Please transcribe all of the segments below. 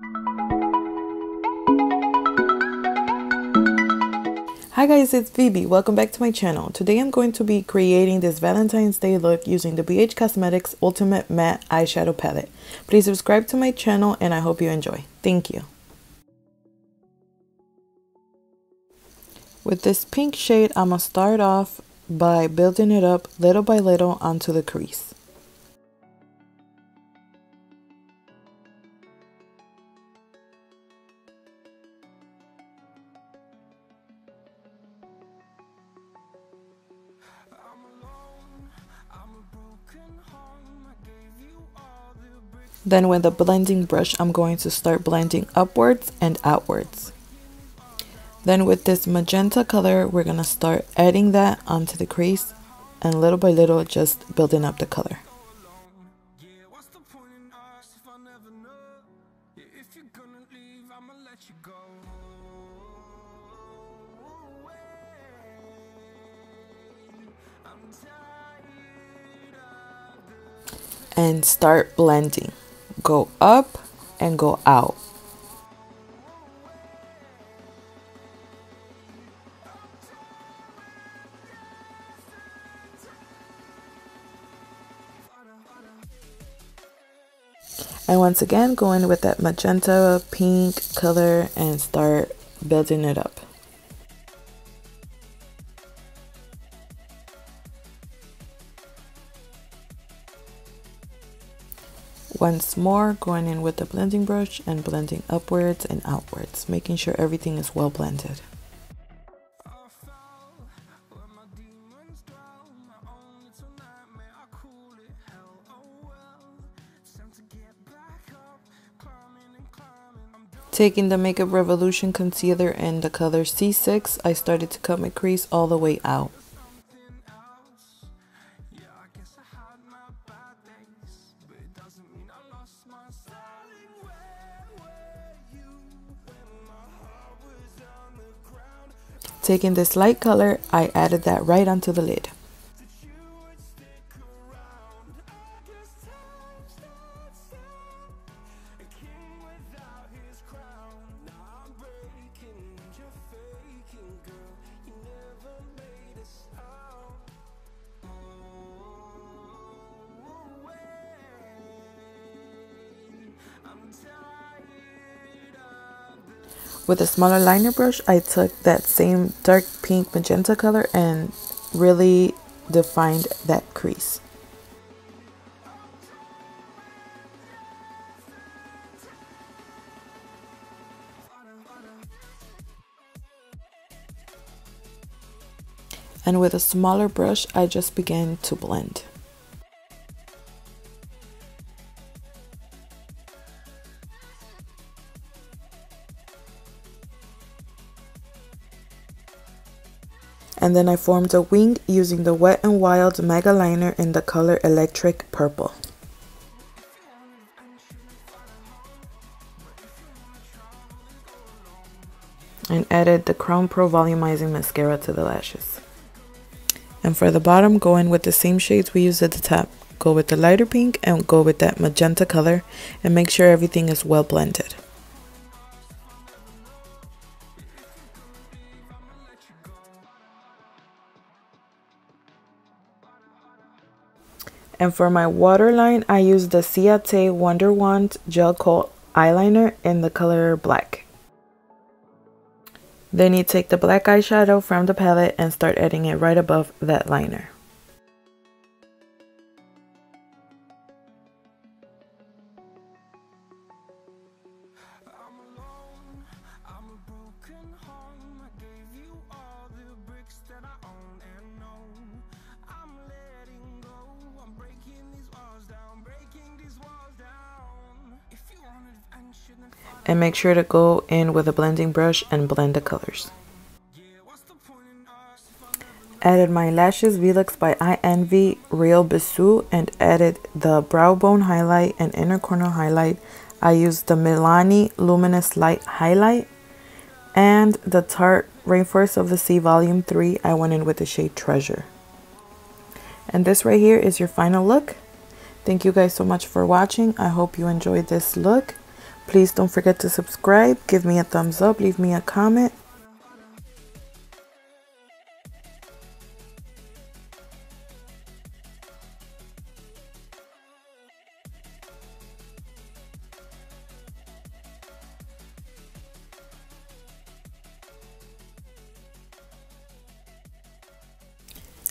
Hi guys, it's VB. Welcome back to my channel. Today I'm going to be creating this Valentine's Day look using the BH Cosmetics Ultimate Matte Eyeshadow Palette. Please subscribe to my channel and I hope you enjoy. Thank you. With this pink shade, I'm going to start off by building it up little by little onto the crease. Then with a blending brush, I'm going to start blending upwards and outwards. Then with this magenta color, we're going to start adding that onto the crease and little by little just building up the color. And start blending. Go up and go out. And once again, go in with that magenta pink color and start building it up. Once more, going in with the blending brush and blending upwards and outwards, making sure everything is well blended. Taking the Makeup Revolution concealer in the color C6, I started to cut my crease all the way out. Taking this light color, I added that right onto the lid. With a smaller liner brush, I took that same dark pink magenta color and really defined that crease. And with a smaller brush, I just began to blend. And then I formed a wing using the Wet n Wild Megaliner in the color Electric Purple. And added the Crown Pro Volumizing Mascara to the lashes. And for the bottom, go in with the same shades we used at the top. Go with the lighter pink and go with that magenta color and make sure everything is well blended. And for my waterline, I used the Ciate Wonderwand Gel Coat Eyeliner in the color Black. Then you take the black eyeshadow from the palette and start adding it right above that liner. And make sure to go in with a blending brush and blend the colors. Added my lashes Velux by ienvy Real Bissou and added the brow bone highlight and inner corner highlight. I used the Milani Luminous Light highlight and the Tarte Rainforest of the Sea Volume 3. I went in with the shade Treasure. And this right here is your final look. Thank you guys so much for watching. I hope you enjoyed this look. Please don't forget to subscribe, give me a thumbs up, leave me a comment.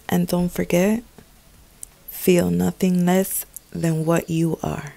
And don't forget, feel nothing less than what you are.